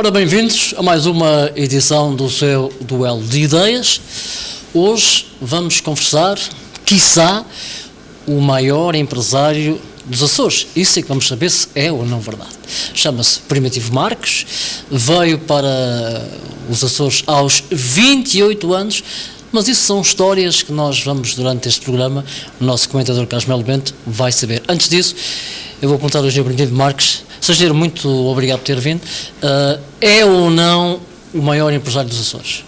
Ora, bem-vindos a mais uma edição do seu Duelo de Ideias. Hoje vamos conversar, quiçá, o maior empresário dos Açores. Isso é que vamos saber se é ou não verdade. Chama-se Primitivo Marques, veio para os Açores aos 28 anos, mas isso são histórias que nós vamos, durante este programa, o nosso comentador Carlos Melo Bento vai saber. Antes disso, eu vou perguntar ao Engenheiro Primitivo Marques, Sr. muito obrigado por ter vindo, é ou não o maior empresário dos Açores?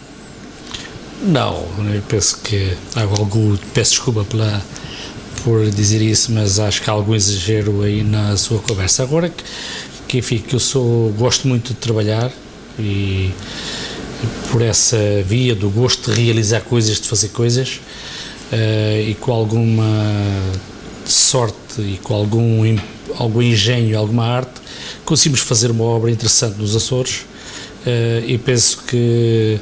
Não, eu penso que há algo, peço desculpa por dizer isso, mas acho que há algum exagero aí na sua conversa. Agora que enfim, que gosto muito de trabalhar e por essa via do gosto de realizar coisas, de fazer coisas, e com alguma sorte e com algum engenho, alguma arte, conseguimos fazer uma obra interessante nos Açores, e penso que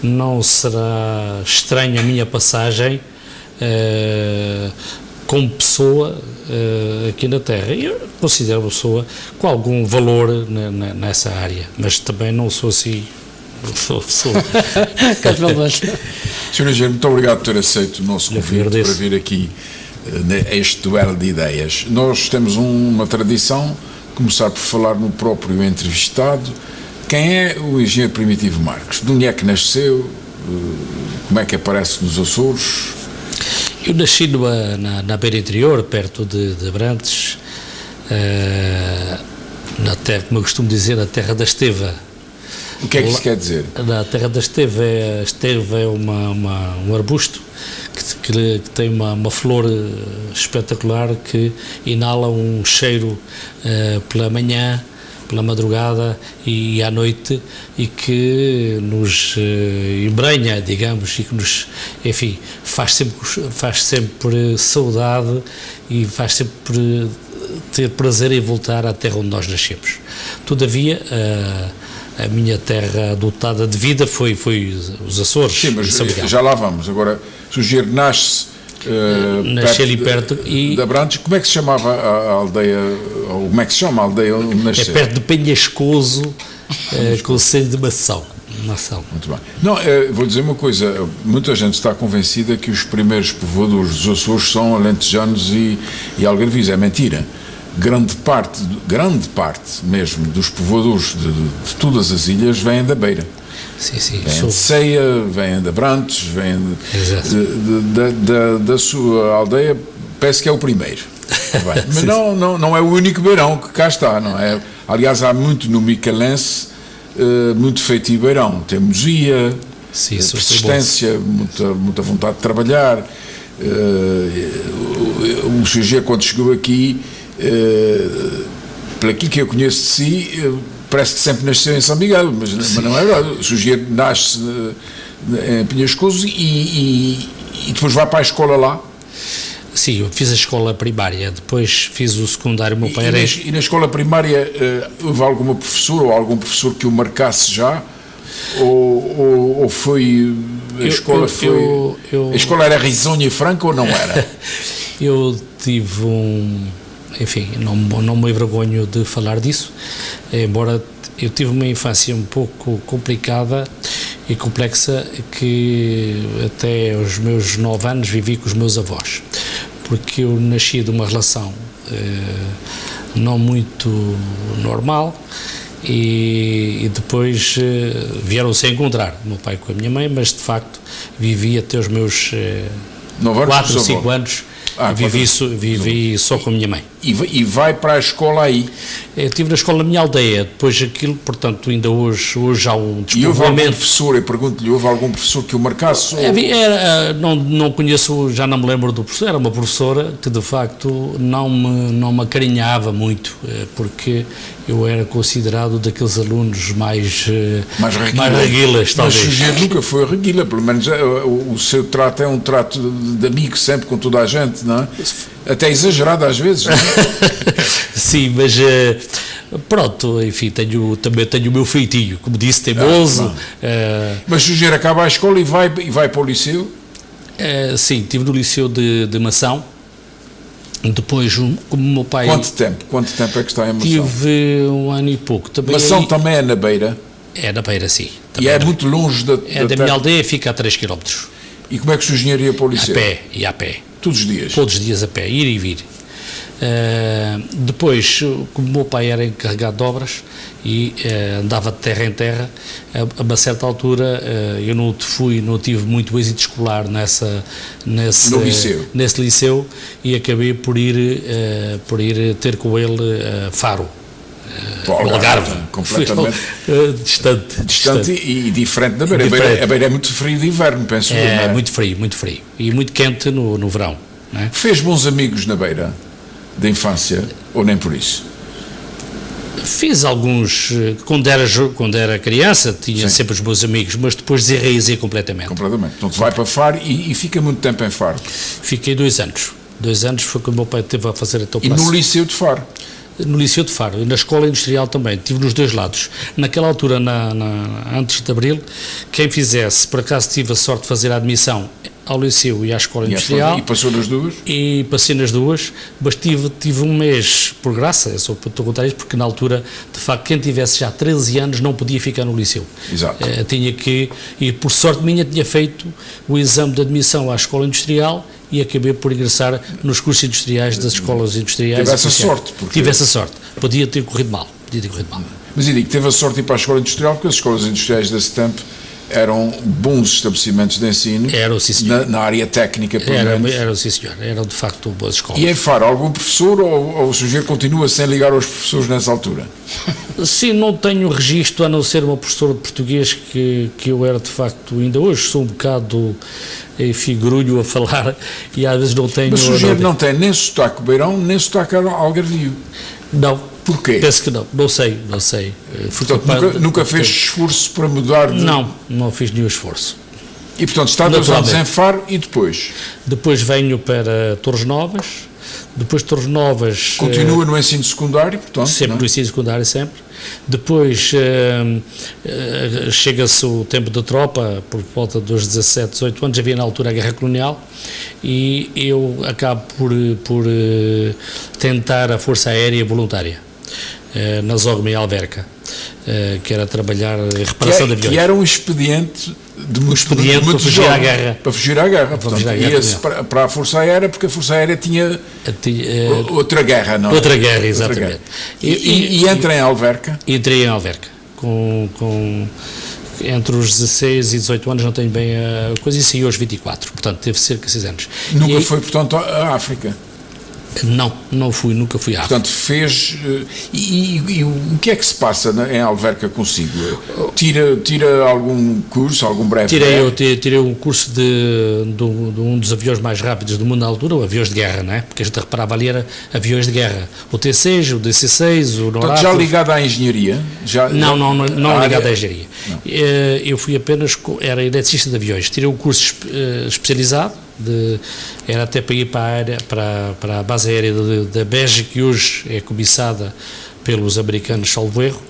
não será estranha a minha passagem como pessoa aqui na Terra. Eu considero uma pessoa com algum valor nessa área, mas também não sou assim. Sou. Sr. Engenheiro, muito obrigado por ter aceito o nosso convite para vir aqui a este duelo de ideias. Nós temos uma tradição, começar por falar no próprio entrevistado. Quem é o Engenheiro Primitivo Marques? De onde é que nasceu? Como é que aparece nos Açores? Eu nasci na beira interior, perto de Abrantes, na terra, como eu costumo dizer, na terra da Esteva. O que é que isso quer dizer? Na terra da Esteva, a Esteva é um arbusto que tem uma flor espetacular, que inala um cheiro pela manhã, pela madrugada e à noite, e que nos embranha, digamos, e que nos, enfim, faz sempre saudade e faz sempre ter prazer em voltar à terra onde nós nascemos. Todavia, a minha terra adotada de vida foi os Açores. Sim, mas já lá vamos. Agora, o Engenheiro nasce ali perto de Abrantes. Como é que se chamava a aldeia, ou como é que se chama a aldeia onde nasceu? É perto de Penhascoso, concelho de Mação. Muito bem. Não, vou dizer uma coisa, muita gente está convencida que os primeiros povoadores dos Açores são alentejanos e algarvios. É mentira. Grande parte mesmo dos povoadores de todas as ilhas vêm da beira. Sim. Vêm de Ceia, vêm de Abrantes, vêm da sua aldeia, parece que é o primeiro. Mas não é o único beirão que cá está, não é? Aliás, há muito no Micalense, muito feito em beirão. Temos persistência, muita vontade de trabalhar. O CG, quando chegou aqui, por aquilo que eu conheço de si, parece que sempre nasceu em São Miguel, mas não é verdade. O sujeito nasce em Penhascoso e depois vai para a escola lá. Sim, eu fiz a escola primária, depois fiz o secundário. Meu pai era... E na escola primária houve alguma professora ou algum professor que o marcasse já? Ou foi... A escola era risonha e franca ou não era? Eu tive enfim, não me envergonho de falar disso, embora eu tive uma infância um pouco complicada e complexa, que até os meus 9 anos vivi com os meus avós, porque eu nasci de uma relação não muito normal, e depois vieram-se a encontrar, o meu pai com a minha mãe, mas de facto vivi até os meus 4 ou 5 anos. Vivi só com a minha mãe. E vai para a escola aí? Eu estive na escola na minha aldeia, depois aquilo, portanto, ainda hoje há um despovoamento. E houve algum professor, eu pergunto-lhe, houve algum professor que o marcasse? Não conheço, já não me lembro do professor, era uma professora que de facto não me acarinhava muito, porque eu era considerado daqueles alunos mais reguilas, talvez. Mas o sujeito nunca foi reguila, pelo menos o seu trato é um trato de amigo sempre com toda a gente, não é? Até exagerado às vezes, não é? Sim, mas pronto, enfim, também tenho o meu feitio, como disse, teimoso. Mas o sujeito acaba a escola e vai para o liceu? Sim, estive no liceu de Mação. Depois, como o meu pai... Quanto tempo é que está em Mação? Tive 1 ano e pouco. Mação também é na beira? É na Beira, sim. E é muito longe da minha aldeia, fica a 3 km. E como é que o engenheiro ia para o liceu? A pé. Todos os dias? Todos os dias a pé, ir e vir. Depois, como o meu pai era encarregado de obras e andava de terra em terra, a uma certa altura eu não tive muito êxito escolar nesse liceu e acabei por ir ter com ele Faro. Algarve, completamente distante e diferente da Beira. A Beira é muito frio de inverno, penso eu. É muito frio e muito quente no verão. Não é? Fez bons amigos na Beira da infância ou nem por isso? Fiz alguns, quando era criança tinha sempre os meus amigos, mas depois desenraizei completamente. Então vai para Faro e fica muito tempo em Faro? Fiquei 2 anos. 2 anos foi quando o meu pai teve a fazer a topa. E no Liceu de Faro? No Liceu de Faro e na Escola Industrial também, estive nos 2 lados. Naquela altura, antes de Abril, quem fizesse, por acaso tive a sorte de fazer a admissão ao Liceu e à Escola Industrial. E passou nas duas? E passei nas duas, mas tive um mês, por graça, eu estou a contar isto, porque na altura, de facto, quem tivesse já 13 anos não podia ficar no Liceu. Exato. Tinha que, e por sorte minha, tinha feito o exame de admissão à Escola Industrial e acabei por ingressar nos cursos industriais das escolas industriais. Tive essa sorte. Podia ter corrido mal. Mas eu digo, teve a sorte de ir para a escola industrial, porque as escolas industriais desse tempo eram bons estabelecimentos de ensino. Eram, sim, senhor. Na área técnica, pelo menos. Eram, sim, senhor. Eram, de facto, boas escolas. E em Faro, algum professor ou o sujeito continua sem ligar aos professores nessa altura? Sim, não tenho registro, a não ser uma professora de português que eu era, de facto, ainda hoje sou um bocado figurulho a falar e às vezes não tenho... Mas o sujeito não tem nem sotaque beirão, nem sotaque algarvio. Não. Porquê? Penso que não sei. Portanto, nunca fez esforço para mudar de... Não fiz nenhum esforço. E, portanto, está 2 anos em Faro e depois? Depois venho para Torres Novas. Depois de Torres Novas... Continua no ensino secundário, portanto? Sempre no ensino secundário, sempre. Depois chega-se o tempo da tropa, por volta dos 17, 18 anos, havia na altura a Guerra Colonial, e eu acabo por tentar a Força Aérea Voluntária, na Zogma e Alverca, que era trabalhar em reparação de aviões. Que era um expediente de muito para fugir à guerra. Para fugir à guerra. Portanto, ia-se para a Força Aérea, porque a Força Aérea tinha outra guerra, não é? Outra guerra, exatamente. E entra em Alverca? Entrei em Alverca, entre os 16 e 18 anos, não tenho bem a coisa, e saí aos 24, portanto, teve cerca de 6 anos. Nunca foi, portanto, à África? Não fui, nunca fui à África. Portanto, fez... E o que é que se passa em Alverca consigo? Tira algum curso, algum breve? Tirei um curso de um dos aviões mais rápidos do mundo na altura, aviões de guerra, não é? Porque a gente reparava ali, era aviões de guerra. O T6, o DC6, o Norato... Portanto, já ligado à engenharia? Não ligado à engenharia. Não. Eu fui apenas... Era eletricista de aviões. Tirei um curso especializado, era até para ir para a base aérea da Bélgica, que hoje é cobiçada pelos americanos, salvo erro.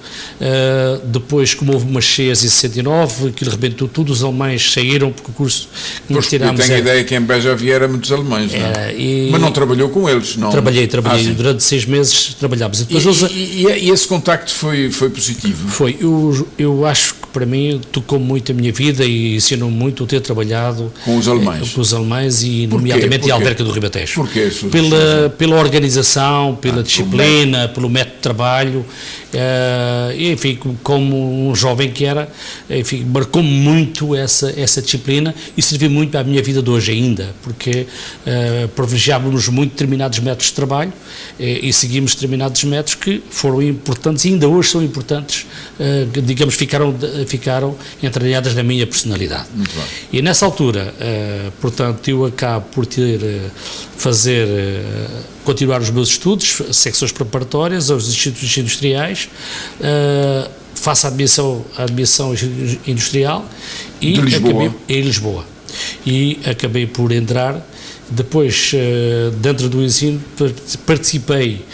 Depois, como houve umas cheias em 69, aquilo rebentou tudo, os alemães saíram porque o curso que nós tirámos... Eu tenho a ideia que em Beja havia muitos alemães, não é? Mas não trabalhou com eles, não? Trabalhei, durante 6 meses trabalhámos. E esse contacto foi positivo? Foi, eu acho que para mim tocou muito a minha vida e ensinou muito o ter trabalhado com os alemães, e nomeadamente em Alverca do Ribatejo. Porquê? Pela organização, pela disciplina, pelo método de trabalho, enfim, como um jovem que era, enfim, marcou-me muito essa disciplina e serviu muito para a minha vida de hoje ainda, porque privilegiávamos muito determinados métodos de trabalho e seguimos determinados métodos que foram importantes e ainda hoje são importantes, digamos, ficaram entranhadas na minha personalidade. Muito bem. E nessa altura, portanto, eu acabo por continuar os meus estudos, secções preparatórias aos institutos industriais, faço a admissão industrial e em Lisboa. E acabei por entrar. Depois, dentro do ensino, participei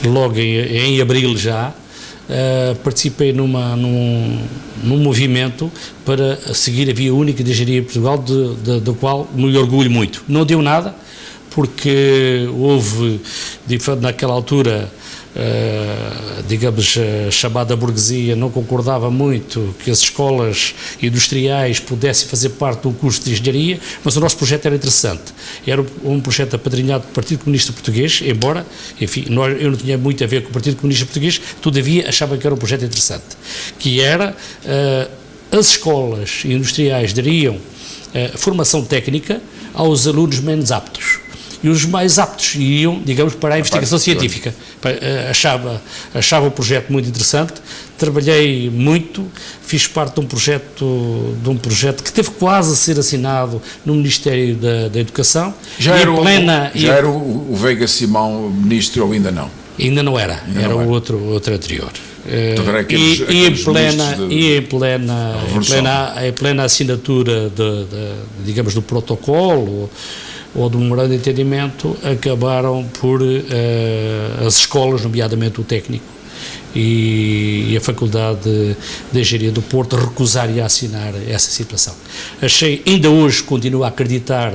logo em abril já, participei num movimento para seguir a via única de engenharia em Portugal, do qual me orgulho muito. Não deu nada, porque houve, naquela altura, digamos, a chamada burguesia não concordava muito que as escolas industriais pudessem fazer parte do curso de engenharia, mas o nosso projeto era interessante. Era um projeto apadrinhado do Partido Comunista Português, embora, enfim, eu não tinha muito a ver com o Partido Comunista Português, todavia achava que era um projeto interessante, que era as escolas industriais dariam formação técnica aos alunos menos aptos. E os mais aptos iam, digamos, para a investigação científica. Achava o projeto muito interessante, trabalhei muito, fiz parte de um projeto que teve quase a ser assinado no Ministério da Educação. Já era o Veiga Simão ministro ou ainda não? Ainda não era, era o outro anterior. Em plena assinatura digamos, do protocolo ou do memorando de entendimento, acabaram por as escolas, nomeadamente o técnico e a Faculdade de Engenharia do Porto, recusarem a assinar essa situação. Ainda hoje continuo a acreditar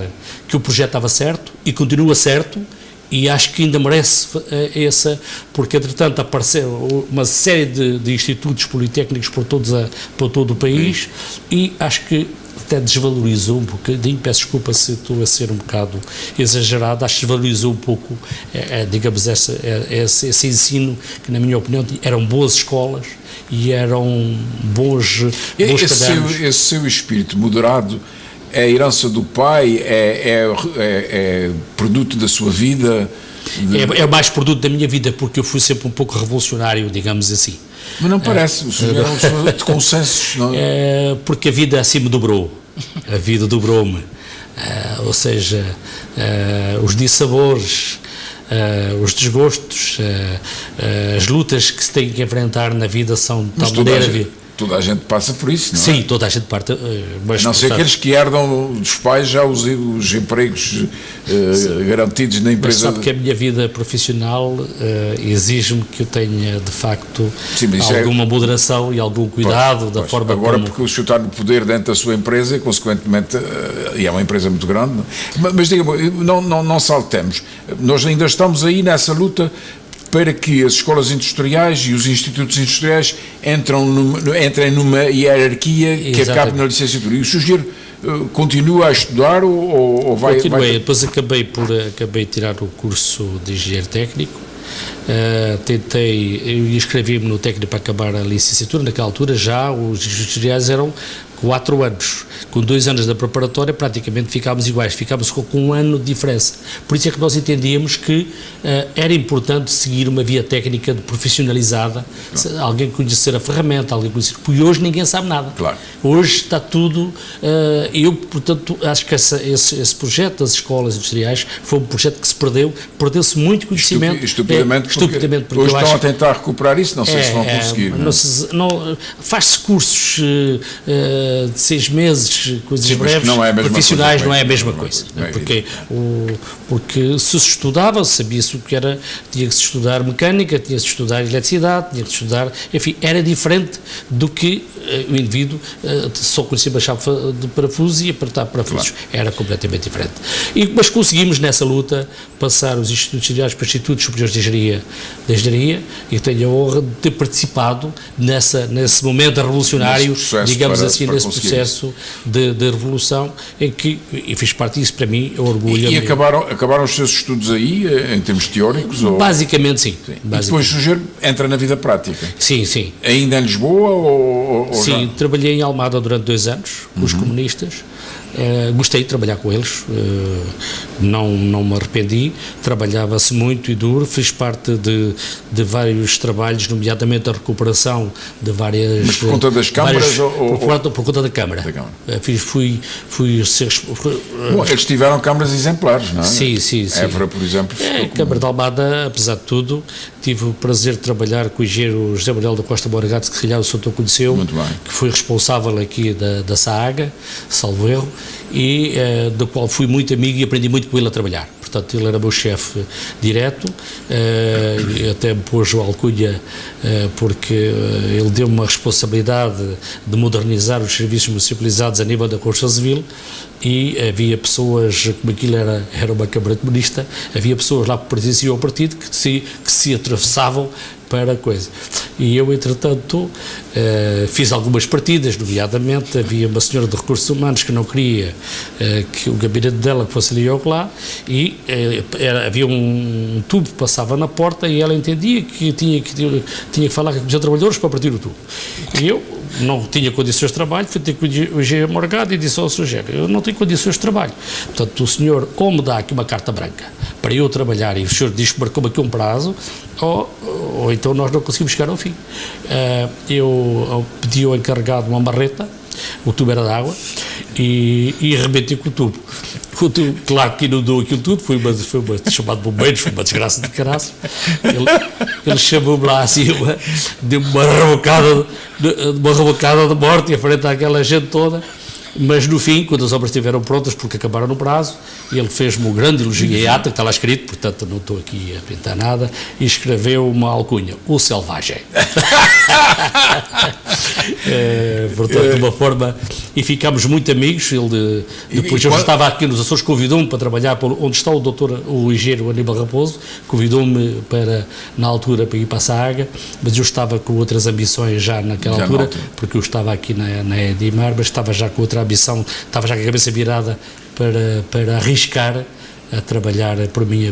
que o projeto estava certo e continua certo, e acho que ainda merece porque entretanto apareceu uma série de institutos politécnicos por todo o país, e acho que até desvalorizou um bocadinho, peço desculpa se estou a ser um bocado exagerado, acho que desvalorizou um pouco, digamos, esse ensino, que na minha opinião eram boas escolas e eram bons cadernos. Esse seu espírito moderado é a herança do pai, é produto da sua vida? É mais produto da minha vida, porque eu fui sempre um pouco revolucionário, digamos assim. Mas não parece, o senhor é uma pessoa de consensos, não é? Porque a vida assim me dobrou, a vida dobrou-me, ou seja, os dissabores, os desgostos, as lutas que se têm que enfrentar na vida são de tal maneira... Toda a gente passa por isso, não é? Sim, toda a gente parte. Mas não sei aqueles que herdam dos pais já os empregos garantidos na empresa. Mas sabe que a minha vida profissional exige-me que eu tenha, de facto, alguma moderação e algum cuidado da forma agora, como... porque o senhor está no poder dentro da sua empresa e, consequentemente, e é uma empresa muito grande. Mas diga-me, não saltemos. Nós ainda estamos aí nessa luta para que as escolas industriais e os institutos industriais entrem numa hierarquia que acabe na licenciatura. E o senhor continua a estudar ou vai... Continuei, depois acabei de tirar o curso de engenheiro técnico, eu inscrevi-me no técnico para acabar a licenciatura. Naquela altura já os industriais eram 4 anos, com 2 anos da preparatória praticamente ficámos iguais, ficámos com 1 ano de diferença. Por isso é que nós entendíamos que era importante seguir uma via técnica profissionalizada, alguém conhecer a ferramenta, alguém conhecer, porque hoje ninguém sabe nada. Claro. Hoje está tudo, portanto, acho que esse projeto das escolas industriais foi um projeto que se perdeu-se muito conhecimento. Estupidamente, porque hoje estão a tentar recuperar isso, não sei se vão conseguir. Faz-se cursos de 6 meses, coisas breves, profissionais não é a mesma coisa. Porque se estudava, sabia-se o que era, tinha que se estudar mecânica, tinha que se estudar eletricidade, tinha que se estudar, enfim, era diferente do que o indivíduo só conhecia uma chave de parafuso e apertar parafusos. Claro. Era completamente diferente. Mas conseguimos nessa luta passar os institutos industriais para os institutos superiores de engenharia, e tenho a honra de ter participado nesse momento revolucionário, digamos assim, nesse processo de revolução, em que, e fiz parte disso, para mim, é um orgulho. E acabaram os seus estudos aí, em termos teóricos? Basicamente, sim. E depois o senhor entra na vida prática? Sim, sim. Ainda em Lisboa ou sim, trabalhei em Almada durante 2 anos, com os comunistas. Gostei de trabalhar com eles, não me arrependi, trabalhava-se muito e duro, fiz parte de vários trabalhos, nomeadamente a recuperação de várias... Mas por conta das câmaras? Por conta da Câmara. Fui ser... Bom, eles tiveram câmaras exemplares, não é? Sim. Évora, por exemplo. A Câmara de Almada, apesar de tudo, tive o prazer de trabalhar com o engenheiro José Manuel da Costa Morgado, que se calhar o senhor conheceu, que foi responsável aqui da SAAGA, salvo erro, e do qual fui muito amigo e aprendi muito com ele a trabalhar. portanto ele era meu chefe direto, até me pôs o alcunha porque ele deu-me uma responsabilidade de modernizar os serviços municipalizados a nível da construção civil, e havia pessoas, como aquilo era uma Câmara Comunista, havia pessoas lá que pertenciam ao partido que se atravessavam para a coisa. E eu, entretanto, fiz algumas partidas, nomeadamente havia uma senhora de recursos humanos que não queria que o gabinete dela fosse ali ao lá, e havia um tubo que passava na porta e ela entendia que tinha que falar com os trabalhadores para partir o tubo. E eu não tinha condições de trabalho, fui ter com o engenheiro Morgado e disse ao Sr. Engenheiro: eu não tenho condições de trabalho, portanto o senhor ou me dá aqui uma carta branca para eu trabalhar, e o senhor diz que marcou-me aqui um prazo, ou então nós não conseguimos chegar ao fim. Eu pedi ao encarregado uma marreta, o tubo era de água, e arrebentei com o tubo. Claro que inundou aquilo tudo, foi uma chamado bombeiros, foi uma desgraça de caraças. Ele chamou-me lá acima, deu-me uma rebocada de morte e frente àquela gente toda. Mas no fim, quando as obras estiveram prontas, porque acabaram no prazo, ele fez-me um grande elogio em ata, que está lá escrito, portanto não estou aqui a pintar nada, e escreveu uma alcunha: o Selvagem. Portanto, de uma forma, e ficámos muito amigos. Ele depois eu estava aqui nos Açores, convidou-me para trabalhar onde está o engenheiro Aníbal Raposo, convidou-me na altura para ir para a Saga, mas eu estava com outras ambições já naquela altura, porque eu estava aqui na Edimar, mas estava já com outra ambição, estava já com a cabeça virada para arriscar a trabalhar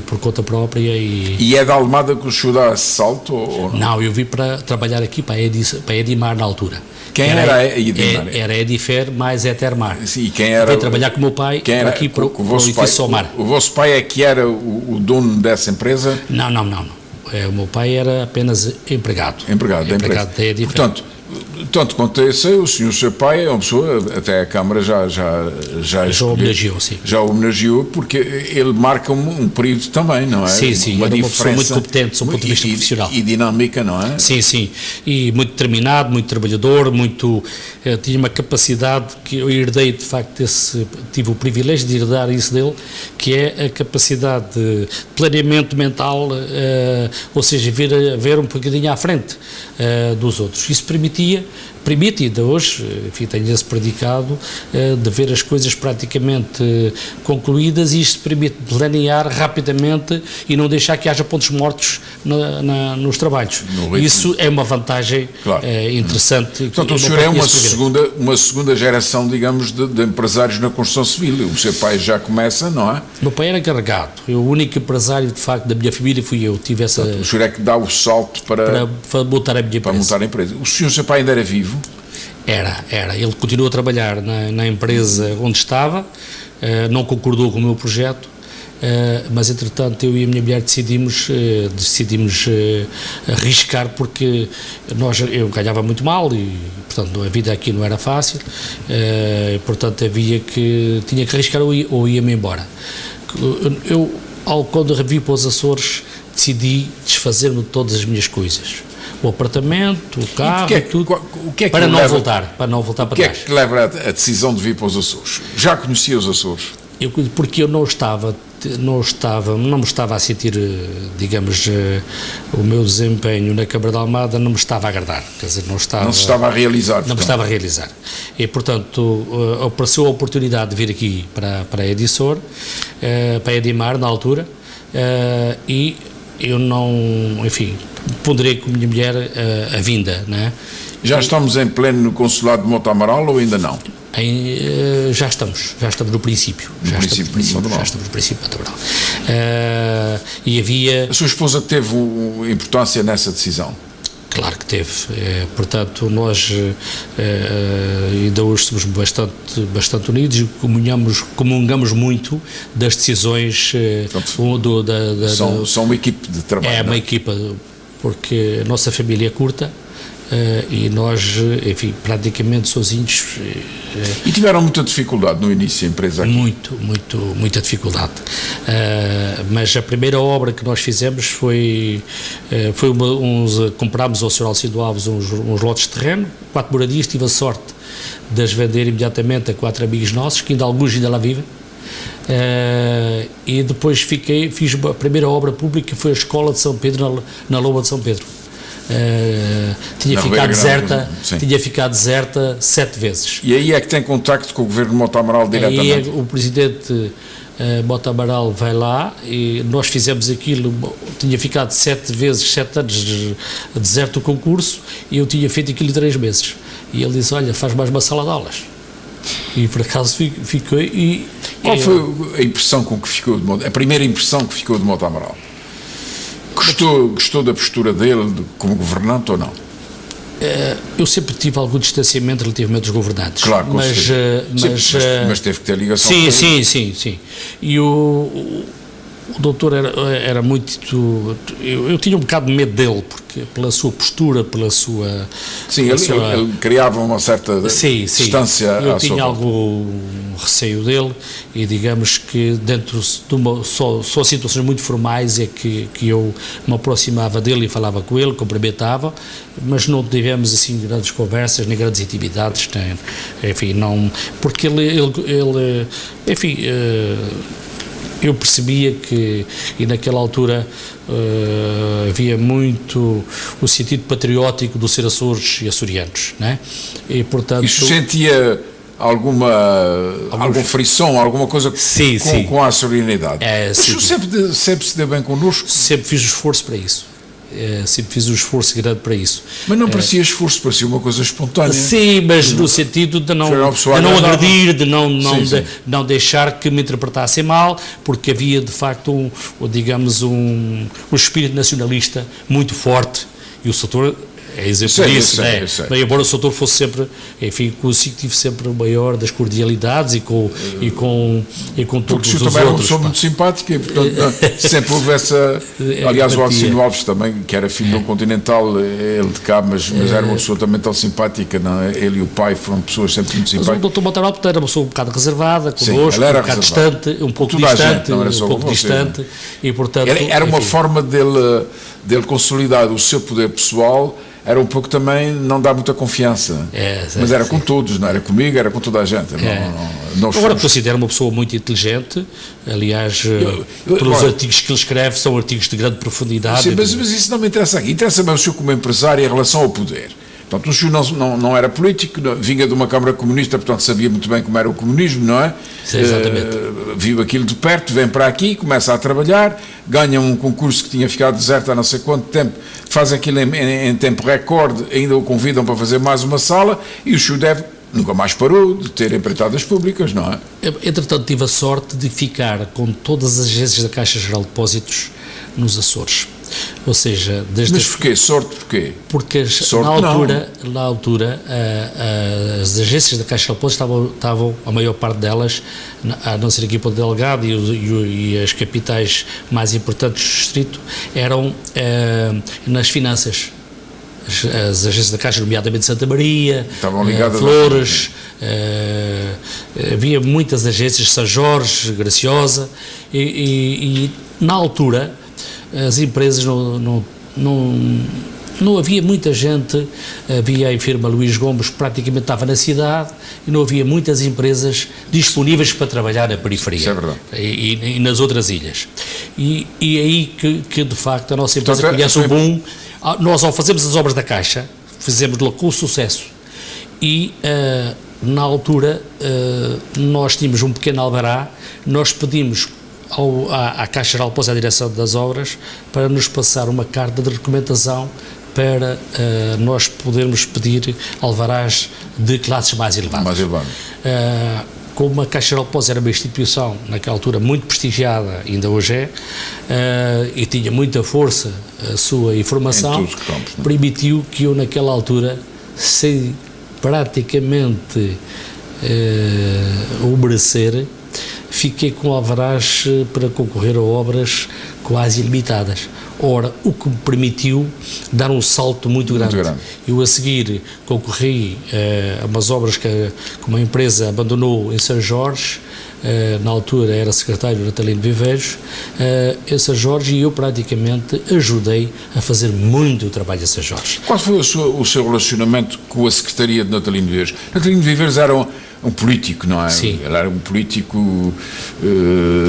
por conta própria. E é da Almada que o senhor dá esse salto? Ou não? Não, eu vim para trabalhar aqui para a Edimar na altura. Quem era a Edimar? Era Edifer mais Etermar. Sim, e quem era? Vim trabalhar com o meu pai aqui para o edifício Solmar. O vosso pai é que era o dono dessa empresa? Não. O meu pai era apenas empregado. Empregado da Edifer. Portanto, tanto quanto eu sei, o seu pai é uma pessoa, até a Câmara já homenageou, sim. Já homenageou, porque ele marca um período também, não é? Sim, uma pessoa muito competente do ponto de vista profissional. E dinâmica, não é? Sim, e muito determinado, muito trabalhador, tinha uma capacidade que eu herdei, de facto, tive o privilégio de herdar isso dele, que é a capacidade de planeamento mental, ou seja, ver um bocadinho à frente dos outros. Isso permite ainda hoje, enfim, tenho esse predicado de ver as coisas praticamente concluídas, e isto permite planear rapidamente e não deixar que haja pontos mortos nos trabalhos. Isso é uma vantagem, claro, interessante. Portanto, o senhor é uma segunda geração, digamos, de empresários na construção civil. O seu pai já começa, não é? O meu pai era encarregado. O único empresário, de facto, da minha família fui eu. Portanto, o senhor é que dá o salto para montar a minha empresa. Para montar a empresa. O seu pai ainda era vivo? Era. Ele continuou a trabalhar na empresa onde estava, não concordou com o meu projeto, mas entretanto eu e a minha mulher decidimos arriscar, porque eu ganhava muito mal e, portanto, a vida aqui não era fácil, portanto tinha que arriscar ou ia-me embora. Quando revi para os Açores, decidi desfazer-me de todas as minhas coisas. O apartamento, o carro, tudo, para não voltar para trás. O que é que leva a decisão de vir para os Açores? Já conhecia os Açores? Porque eu não me estava a sentir, digamos, o meu desempenho na Câmara de Almada não me estava a agradar, quer dizer, não se estava a realizar. Não me estava a realizar. E, portanto, apareceu a oportunidade de vir aqui para a Edisor, para a Edimar, na altura, e eu ponderei com a minha mulher a vinda, não é? Já estamos em pleno no Consulado de Monte Amaral ou ainda não? Já estamos no princípio. Já estamos no princípio de Monte Amaral. E havia... A sua esposa teve importância nessa decisão? Claro que teve, portanto nós ainda hoje somos bastante unidos e comungamos muito das decisões. São uma equipe de trabalho. É uma equipa, porque a nossa família é curta e nós, enfim, praticamente sozinhos. E tiveram muita dificuldade no início da empresa aqui? Muita dificuldade, mas a primeira obra que nós fizemos foi comprámos ao Sr. Alcido Alves uns lotes de terreno, 4 moradias, tive a sorte de as vender imediatamente a 4 amigos nossos, que alguns ainda lá vivem, E depois fiz a primeira obra pública, que foi a Escola de São Pedro, na Loba de São Pedro. Tinha ficado deserta 7 vezes. E aí é que tem contacto com o governo de Mota Amaral diretamente? Aí o presidente Mota Amaral vai lá e nós fizemos aquilo. Tinha ficado 7 anos de deserto o concurso e eu tinha feito aquilo em 3 meses. E ele disse: olha, faz mais uma sala de aulas. E por acaso fiquei. Qual foi a impressão com que ficou a primeira impressão que ficou de Mota Amaral? Gostou da postura dele como governante ou não? Eu sempre tive algum distanciamento relativamente aos governantes. Claro, mas teve que ter ligação com ele. Sim. E o doutor era muito... Eu tinha um bocado de medo dele, porque pela sua postura, pela sua... Sim, ele criava uma certa distância. Eu tinha algum receio dele e digamos que dentro de só situações muito formais é que eu me aproximava dele e falava com ele, cumprimentava, mas não tivemos assim grandes conversas, nem grandes intimidades, enfim, não... Porque ele enfim... Eu percebia que, e naquela altura havia muito o sentido patriótico do ser Açores e açorianos, não é? E portanto... Isso sentia alguma frição, alguma coisa com a açorianidade? Mas sempre se deu bem connosco? Sempre fiz esforço para isso. Sempre fiz um esforço grande para isso. Mas não parecia esforço, parecia uma coisa espontânea. Sim, mas no sentido de não agredir, de não deixar que me interpretassem mal, porque havia de facto um espírito nacionalista muito forte, e o setor é exemplo disso, né? Embora o doutor fosse sempre, enfim, consigo tive sempre o maior das cordialidades e com todos os outros. Porque também era uma pessoa muito simpática e, portanto, sempre houve essa... Aliás, o Alcino Alves também, que era filho do Continental, ele de cá, mas era uma pessoa também tão simpática, não é? Ele e o pai foram pessoas sempre muito simpáticas. Mas o Dr. Montaral era uma pessoa um bocado reservada, connosco, um bocado distante, um pouco distante, e portanto... Era uma forma dele consolidar o seu poder pessoal. Era um pouco também não dá muita confiança, mas era com todos, não era comigo, era com toda a gente. Agora considero uma pessoa muito inteligente, aliás, pelos artigos que ele escreve, são artigos de grande profundidade. Sim, mas isso não me interessa aqui, interessa-me o senhor como empresário em relação ao poder. Portanto, o senhor não era político, vinha de uma Câmara Comunista, portanto sabia muito bem como era o comunismo, não é? Sim, exatamente. Viu aquilo de perto, vem para aqui, começa a trabalhar, ganha um concurso que tinha ficado deserto há não sei quanto tempo, faz aquilo em tempo recorde, ainda o convidam para fazer mais uma sala e o senhor nunca mais parou de ter empreitadas públicas, não é? Entretanto, tive a sorte de ficar com todas as agências da Caixa Geral de Depósitos nos Açores. Ou seja, Mas porquê? Sorte porquê? Porque na altura as agências da Caixa de Depósitos estavam, a maior parte delas, a não ser aqui para o Delgado e as capitais mais importantes do distrito, eram nas finanças. As agências da Caixa, nomeadamente Santa Maria, Flores, havia muitas agências, São Jorge, Graciosa, e na altura as empresas não havia muita gente, havia a firma Luís Gomes, praticamente estava na cidade, e não havia muitas empresas disponíveis para trabalhar na periferia. Isso é verdade. E nas outras ilhas. E aí que de facto a nossa empresa conhece o boom. Nós, ao fazermos as obras da Caixa, fizemos-lo com sucesso e na altura nós tínhamos um pequeno alvará, nós pedimos à Caixa Geral de Depósitos, à direção das obras, para nos passar uma carta de recomendação para nós podermos pedir alvarás de classes mais elevadas. Como a Caixa Geral de Depósitos era uma instituição, naquela altura, muito prestigiada, ainda hoje e tinha muita força a sua informação, permitiu que eu, naquela altura, sem praticamente obedecer, fiquei com alvarás para concorrer a obras quase ilimitadas. Ora, o que me permitiu dar um salto muito grande. Eu, a seguir, concorri a umas obras que uma empresa abandonou em São Jorge, na altura era secretário Natalino Viveiros, em São Jorge, e eu praticamente ajudei a fazer muito trabalho em São Jorge. Qual foi o seu relacionamento com a Secretaria de Natalino Viveiros? Natalino Viveiros era um político, não é? Sim. Ele era um político,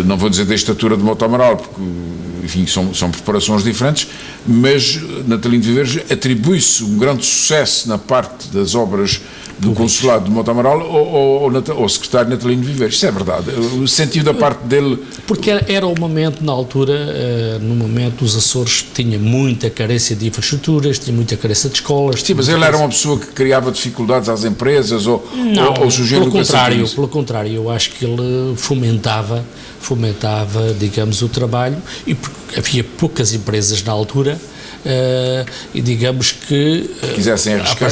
não vou dizer da estatura de Mota Amaral, porque, enfim, são preparações diferentes, mas Natalino de Viveiros atribui-se um grande sucesso na parte das obras do Consulado de Mota Amaral ao secretário Natalino de Viveiros. Isso é verdade. O sentido da parte dele... Porque era o momento, na altura, no momento os Açores tinha muita carência de infraestruturas, tinha muita carência de escolas. Sim, mas ele era uma pessoa que criava dificuldades às empresas ou sujeito pelo contrário, eu acho que ele fomentava, digamos, o trabalho, e havia poucas empresas na altura, e digamos que quisessem arriscar,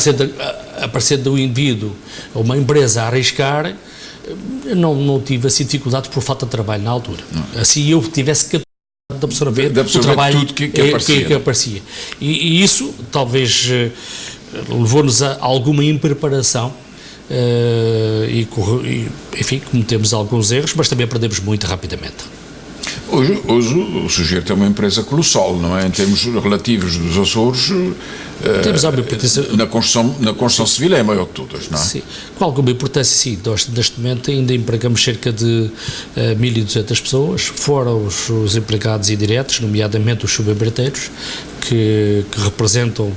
aparecendo do indivíduo a uma empresa a arriscar, não tive assim dificuldades por falta de trabalho na altura. Não. Assim eu tivesse que absorver o trabalho tudo que aparecia. E isso talvez levou-nos a alguma impreparação, enfim, cometemos alguns erros, mas também aprendemos muito rapidamente. Hoje o sujeito é uma empresa colossal, não é? Em termos relativos dos Açores, temos na construção civil é a maior de todas, não é? Sim, com alguma importância, sim. Nós, neste momento, ainda empregamos cerca de 1.200 pessoas, fora os empregados indiretos, nomeadamente os subembreteiros, que representam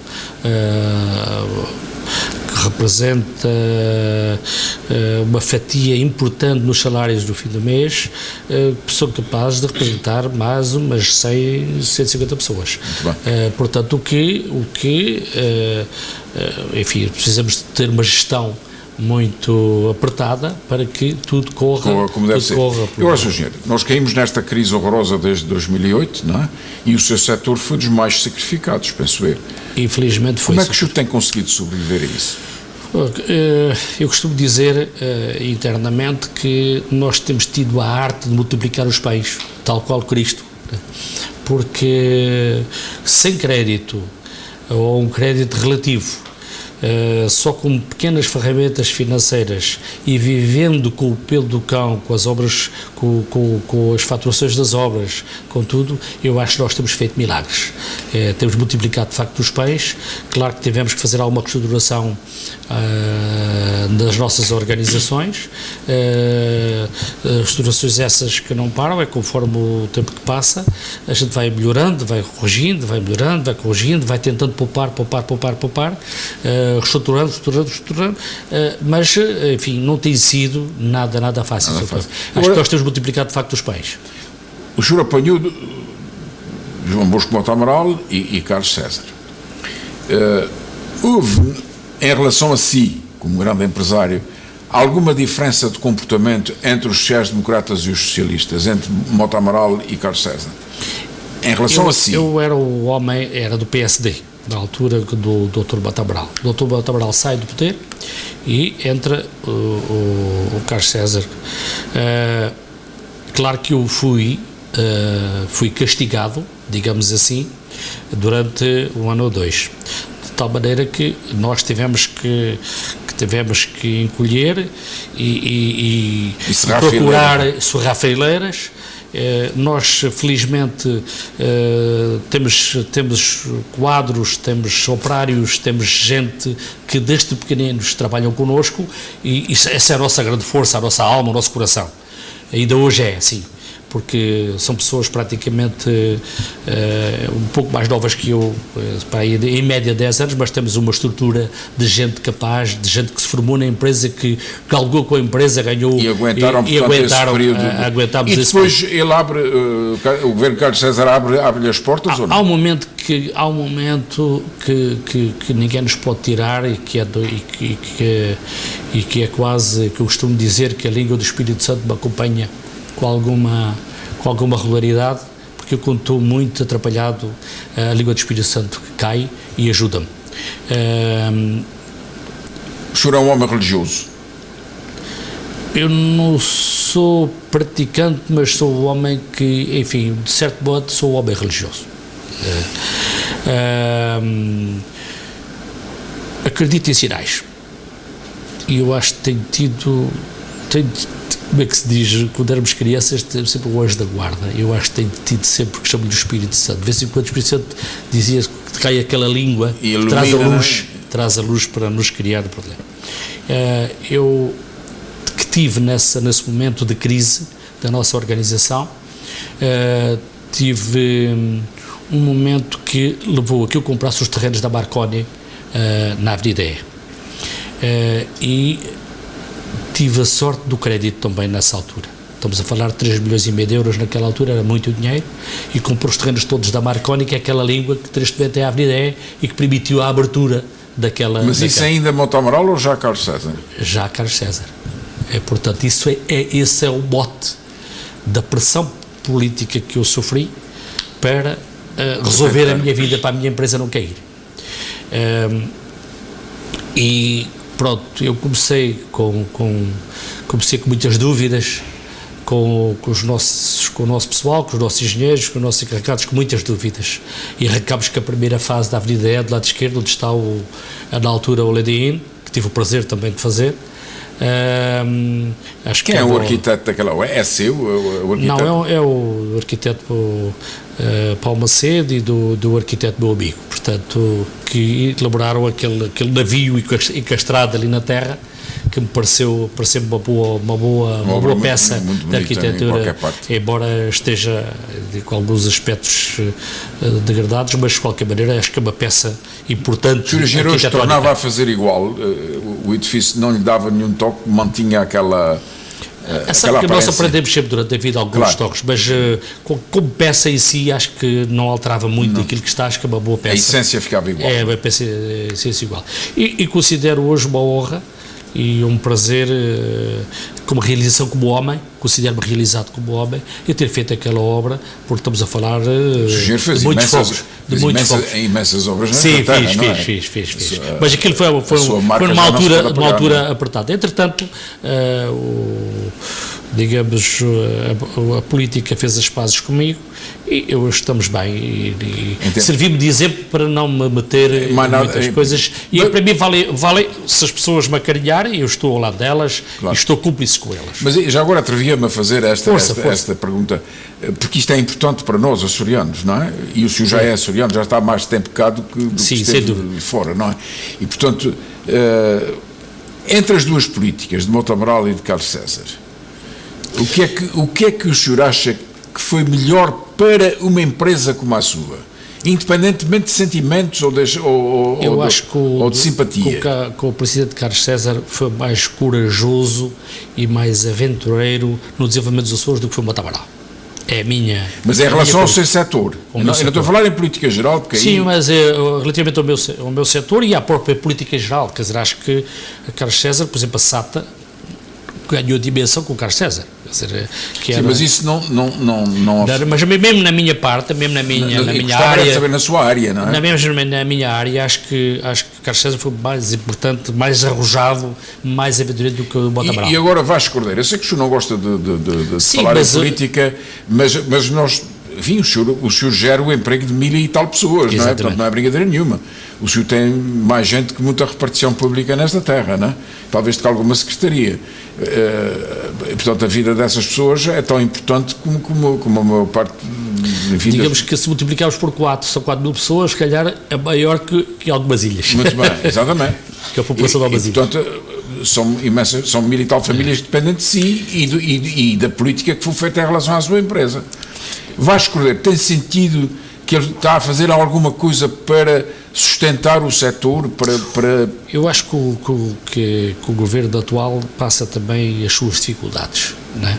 uma fatia importante nos salários do fim do mês, são capazes de representar mais umas 150 pessoas. Portanto, enfim, precisamos de ter uma gestão muito apertada para que tudo corra como deve ser. Eu acho, engenheiro, nós caímos nesta crise horrorosa desde 2008, não é? E o seu setor foi dos mais sacrificados, penso eu. Infelizmente foi. Como é que o senhor tem conseguido sobreviver a isso? Eu costumo dizer internamente que nós temos tido a arte de multiplicar os pães, tal qual Cristo, porque sem crédito ou um crédito relativo, só com pequenas ferramentas financeiras e vivendo com o pelo do cão, com as obras, com as faturações das obras, com tudo, eu acho que nós temos feito milagres. Temos multiplicado de facto os pães. Claro que tivemos que fazer alguma reestruturação das nossas organizações, reestruturações essas que não param, é conforme o tempo que passa, a gente vai melhorando, vai corrigindo, vai melhorando, vai corrigindo, vai tentando poupar, reestruturando, mas, enfim, não tem sido nada fácil. Acho que nós temos multiplicado, de facto, os pães. O senhor apanhou João Bosco Mota Amaral e Carlos César. Houve, em relação a si, como grande empresário, alguma diferença de comportamento entre os sociais-democratas e os socialistas, entre Mota Amaral e Carlos César? Em relação a si. Eu era o homem, era do PSD, na altura do Dr. Mota Amaral. O Dr. Mota Amaral sai do poder e entra o Carlos César. Claro que eu fui castigado, digamos assim, durante um ano ou dois, de tal maneira que nós tivemos que encolher e procurar serrar fileiras. Nós, felizmente, temos quadros, temos operários, temos gente que desde pequeninos trabalham connosco e essa é a nossa grande força, a nossa alma, o nosso coração. Ainda hoje é assim, porque são pessoas praticamente um pouco mais novas que eu, para aí, em média 10 anos, mas temos uma estrutura de gente capaz, de gente que se formou na empresa, que galgou com a empresa, ganhou e aguentaram esse período. E depois ele abre, o governo Carlos César abre as portas ou não? Há um momento que ninguém nos pode tirar e que é quase, que eu costumo dizer que a língua do Espírito Santo me acompanha com alguma regularidade, porque eu, quando estou muito atrapalhado, a língua do Espírito Santo cai e ajuda-me. O senhor é um homem religioso? Eu não sou praticante, mas sou um homem que, enfim, de certo modo, sou um homem religioso. Acredito em sinais. E eu acho que tenho tido, como é que se diz, quando éramos crianças, temos sempre o anjo da guarda. Eu acho que tenho tido sempre, que chamo-lhe o Espírito Santo. De vez em quando o Espírito Santo dizia que cai aquela língua, que traz a luz para nos criar o problema. tive nesse momento de crise da nossa organização, tive um momento que levou a que eu comprasse os terrenos da Marconi na Avenida E. E tive a sorte do crédito também nessa altura. Estamos a falar de 3,5 milhões de euros naquela altura, era muito dinheiro, e comprou os terrenos todos da Marconi, que é aquela língua que neste momento é a Avenida E e que permitiu a abertura daquela... Mas isso ainda Monte Amaral ou já Carlos César? Já Carlos César. Portanto, esse é o mote da pressão política que eu sofri para resolver a minha vida, para a minha empresa não cair. E pronto, eu comecei com muitas dúvidas, com o nosso pessoal, com os nossos engenheiros, com os nossos encarregados, com muitas dúvidas. E arrancámos com a primeira fase da Avenida E, do lado esquerdo, onde está na altura o Lady Inn, que tive o prazer também de fazer. Acho Quem é o arquiteto daquela? É seu? O arquiteto? Não, é o arquiteto Paulo Macedo e do arquiteto meu amigo, portanto, que elaboraram aquele navio encastrado ali na terra, que me pareceu uma boa peça de arquitetura, embora esteja com alguns aspectos degradados, mas de qualquer maneira acho que é uma peça importante. O engenheiro tornava a fazer igual, o edifício não lhe dava nenhum toque, mantinha aquela... Sabe que nós aprendemos sempre durante a vida alguns toques, mas como peça em si acho que não alterava muito daquilo que está, acho que é uma boa peça. A essência ficava igual. É, a essência igual. E considero hoje uma honra e um prazer, como realização como homem, considero-me realizado como homem, e ter feito aquela obra, porque estamos a falar de muitos fogos. Imensas obras na Sim, terra, fiz. Mas aquilo foi numa altura apertada. Entretanto, digamos, a política fez as pazes comigo e hoje estamos bem e servi-me de exemplo para não me meter em muitas coisas, e para mim vale se as pessoas me acarinharem, eu estou ao lado delas, claro, e estou cúmplice com elas. Mas já agora atrevia-me a fazer esta pergunta, porque isto é importante para nós, açorianos, não é? E o senhor já é açoriano, já está há mais tempo cá do que esteve fora, não é? E portanto, entre as duas políticas, de Monte Amaral e de Carlos César, o que é que o senhor acha que foi melhor para uma empresa como a sua? Independentemente de sentimentos ou de simpatia. Que o presidente Carlos César foi mais corajoso e mais aventureiro no desenvolvimento dos Açores do que foi o Monte Amaral. É a minha... Mas em relação ao seu setor. Eu não estou a falar em política geral, porque sim, mas relativamente ao meu setor e à própria política geral, quer dizer, acho que a Carlos César, por exemplo, a SATA ganhou dimensão com o Carlos César. Quer dizer, que era, sim, mas isso não mas mesmo na minha parte, mesmo na minha área, saber na sua área, não é? Mesmo na minha área, acho que Carlos César foi mais importante, mais arrojado, mais aventureiro do que o Monte Amaral. E agora Vasco Cordeiro, eu sei que o senhor não gosta de sim, falar em política, mas nós... Enfim, o senhor gera o emprego de 1000 e tal pessoas, não é? Portanto, não é brincadeira nenhuma. O senhor tem mais gente que muita repartição pública nesta terra, não é? Talvez de alguma secretaria. Portanto, a vida dessas pessoas é tão importante como a maior parte... Enfim, digamos que se multiplicarmos por 4, são 4 mil pessoas, se calhar é maior que algumas ilhas. Muito bem, exatamente. Que a população de algumas ilhas. Portanto, são 1000 e tal famílias que dependem de si e da política que foi feita em relação à sua empresa. Vasco Cordeiro, tem sentido que ele está a fazer alguma coisa para sustentar o setor? Eu acho que o governo atual passa também as suas dificuldades, não é?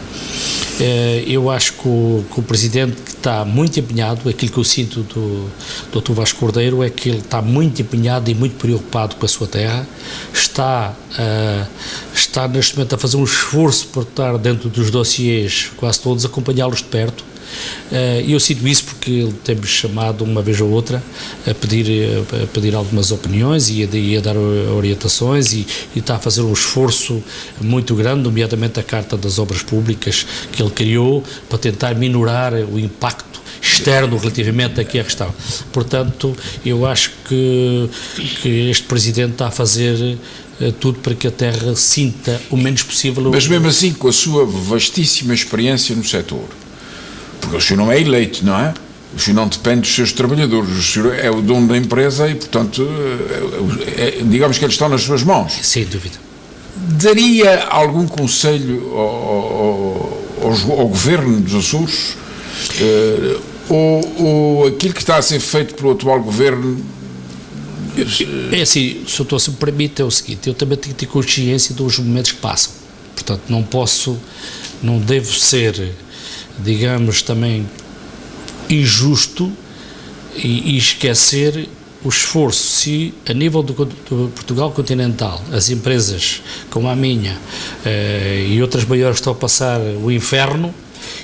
Eu acho que o Presidente está muito empenhado, aquilo que eu sinto do Dr. Vasco Cordeiro é que ele está muito empenhado e muito preocupado com a sua terra, está neste momento a fazer um esforço por estar dentro dos dossiês, quase todos, acompanhá-los de perto. E eu sinto isso porque ele tem-me chamado uma vez ou outra a pedir algumas opiniões e a dar orientações e está a fazer um esforço muito grande, nomeadamente a Carta das Obras Públicas que ele criou para tentar minorar o impacto externo relativamente aqui à questão. Portanto, eu acho que este Presidente está a fazer tudo para que a terra sinta o menos possível. Mas mesmo assim, com a sua vastíssima experiência no setor, porque o senhor não é eleito, não é? O senhor não depende dos seus trabalhadores, o senhor é o dono da empresa e, portanto, digamos que eles estão nas suas mãos. Sem dúvida. daria algum conselho ao governo dos Açores? Ou aquilo que está a ser feito pelo atual governo? É assim, se me permite, é o seguinte: eu também tenho que ter consciência dos momentos que passam. Portanto, não devo ser, digamos, também injusto e esquecer o esforço. Se a nível do Portugal continental, as empresas como a minha e outras maiores estão a passar o inferno,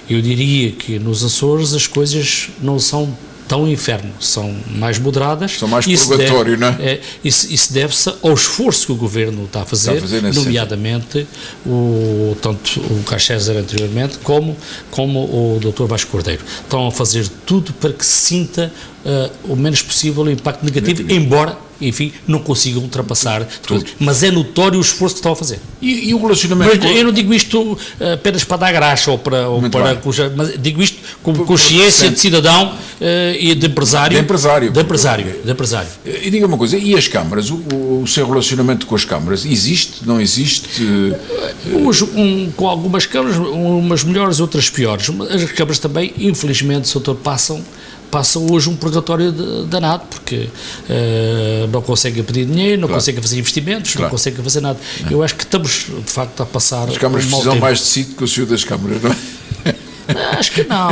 eu diria que nos Açores as coisas não são tão inferno, são mais moderadas. São mais purgatório, não é? Isso deve-se ao esforço que o Governo está a fazer nomeadamente tanto o Carlos César anteriormente como o Dr. Vasco Cordeiro. Estão a fazer tudo para que se sinta o menos possível o impacto negativo, embora, enfim, não consigam ultrapassar tudo. Mas é notório o esforço que estão a fazer. E o relacionamento... Mas eu não digo isto apenas para dar graxa mas digo isto com consciência de cidadão e de empresário. De empresário. E diga uma coisa, e as câmaras? O seu relacionamento com as câmaras existe? Não existe? Hoje, com algumas câmaras, umas melhores, outras piores. As câmaras também, infelizmente, doutor, passam hoje um purgatório danado, porque não conseguem pedir dinheiro, não conseguem fazer investimentos, não conseguem fazer nada. Eu acho que estamos, de facto, a passar... As câmaras precisam mais de si do que o senhor das câmaras, não é? Acho que não.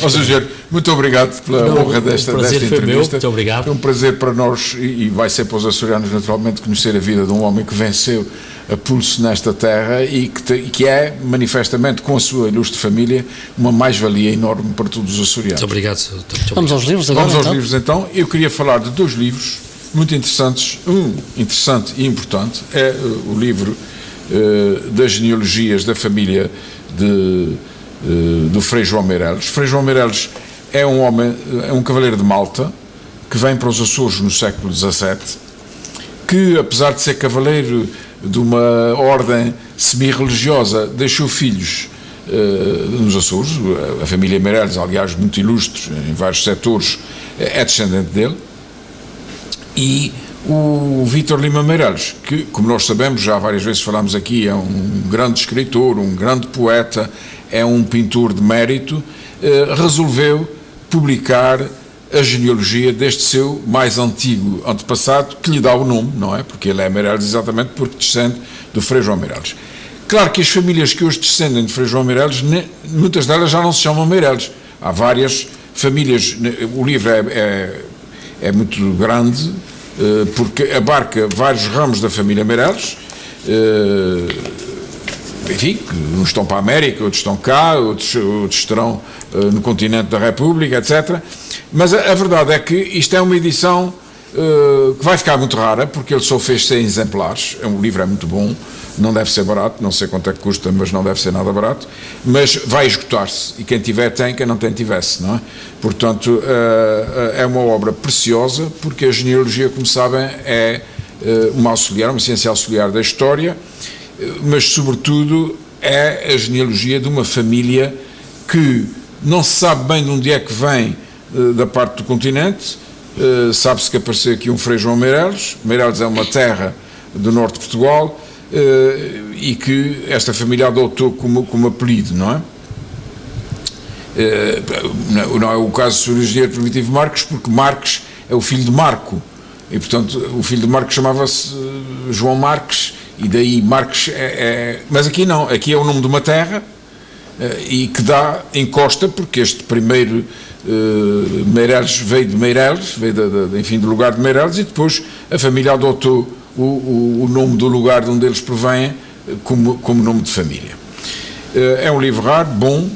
Ó, Sr. muito obrigado pela honra desta entrevista. Meu, muito obrigado. É um prazer para nós, e vai ser para os açorianos, naturalmente, conhecer a vida de um homem que venceu a pulso nesta terra e que é, manifestamente, com a sua ilustre família, uma mais-valia enorme para todos os açorianos. Muito obrigado. Vamos aos livros agora, Vamos aos livros, então. Eu queria falar de 2 livros muito interessantes. Um interessante e importante é o livro das genealogias da família do Frei João Meireles. Frei João Meireles é um homem, é um cavaleiro de Malta, que vem para os Açores no século XVII, que, apesar de ser cavaleiro de uma ordem semi-religiosa, deixou filhos nos Açores. A família Meireles, aliás, muito ilustre em vários setores, é descendente dele. E o Vítor Lima Meireles, que, como nós sabemos, já várias vezes falámos aqui, é um grande escritor, um grande poeta, é um pintor de mérito, resolveu publicar a genealogia deste seu mais antigo antepassado, que lhe dá o nome, não é? Porque ele é Meireles exatamente porque descende do Frei João Meireles. Claro que as famílias que hoje descendem de Frei João Meireles, muitas delas já não se chamam Meireles. Há várias famílias, o livro é muito grande, porque abarca vários ramos da família Meireles, enfim, uns estão para a América, outros estão cá, outros estarão no continente da República, etc. Mas a verdade é que isto é uma edição que vai ficar muito rara, porque ele só fez 100 exemplares. O livro é muito bom, não deve ser barato, não sei quanto é que custa, mas não deve ser nada barato, mas vai esgotar-se, e quem tiver tem, quem não tem tivesse, não é? Portanto, é uma obra preciosa, porque a genealogia, como sabem, é uma ciência auxiliar da história, mas sobretudo é a genealogia de uma família que não se sabe bem de onde é que vem da parte do continente. Sabe-se que apareceu aqui um Frei João Meireles. Meireles é uma terra do norte de Portugal, e que esta família adotou como apelido, não é? Não é o caso do engenheiro Primitivo Marques, porque Marques é o filho de Marco, e portanto o filho de Marques chamava-se João Marques, e daí Marques mas aqui não, aqui é o nome de uma terra, e que encosta, porque este primeiro Meireles veio de Meireles, enfim, do lugar de Meireles, e depois a família adotou o nome do lugar de onde eles provêm como nome de família. É um livro raro, bom,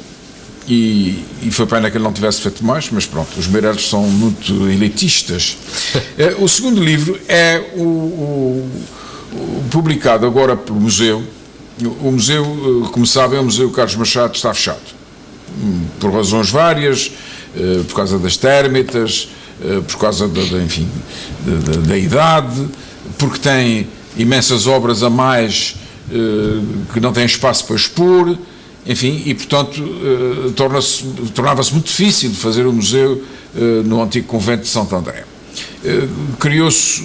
e foi pena que ele não tivesse feito mais, mas pronto, os Meireles são muito elitistas. O segundo livro é publicado agora pelo museu. O museu, como sabem, o Museu Carlos Machado está fechado, por razões várias, por causa das térmitas, por causa da idade, porque tem imensas obras a mais que não têm espaço para expor, enfim, e portanto tornava-se muito difícil fazer o museu no antigo convento de Santo André. criou-se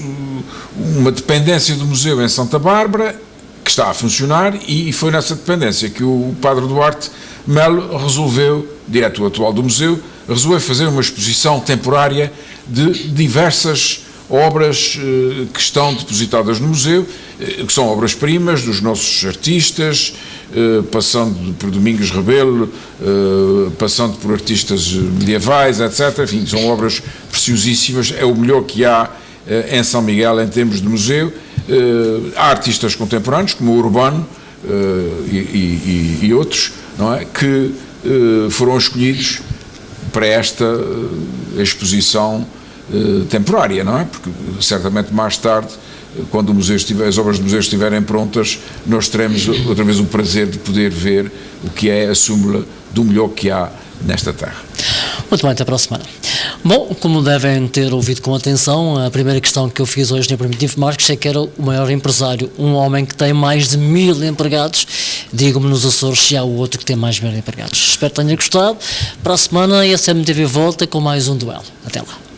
uma dependência do museu em Santa Bárbara, que está a funcionar, e foi nessa dependência que o Padre Duarte Melo resolveu, diretor atual do museu, resolveu fazer uma exposição temporária de diversas obras que estão depositadas no museu, que são obras-primas dos nossos artistas, passando por Domingos Rebelo, passando por artistas medievais, etc. Enfim, são obras preciosíssimas, é o melhor que há em São Miguel em termos de museu. Há artistas contemporâneos, como o Urbano e outros, não é? Que foram escolhidos para esta exposição temporária, não é? Porque certamente mais tarde, quando o museu as obras do museu estiverem prontas, nós teremos outra vez o prazer de poder ver o que é a súmula do melhor que há nesta terra. Muito bem, até para a semana. Bom, como devem ter ouvido com atenção, a primeira questão que eu fiz hoje no Primitivo Marques é que era o maior empresário, um homem que tem mais de 1000 empregados. Digo-me nos Açores se há o outro que tem mais de 1000 empregados. Espero que tenha gostado. Para a semana a SMTV volta com mais um duelo. Até lá.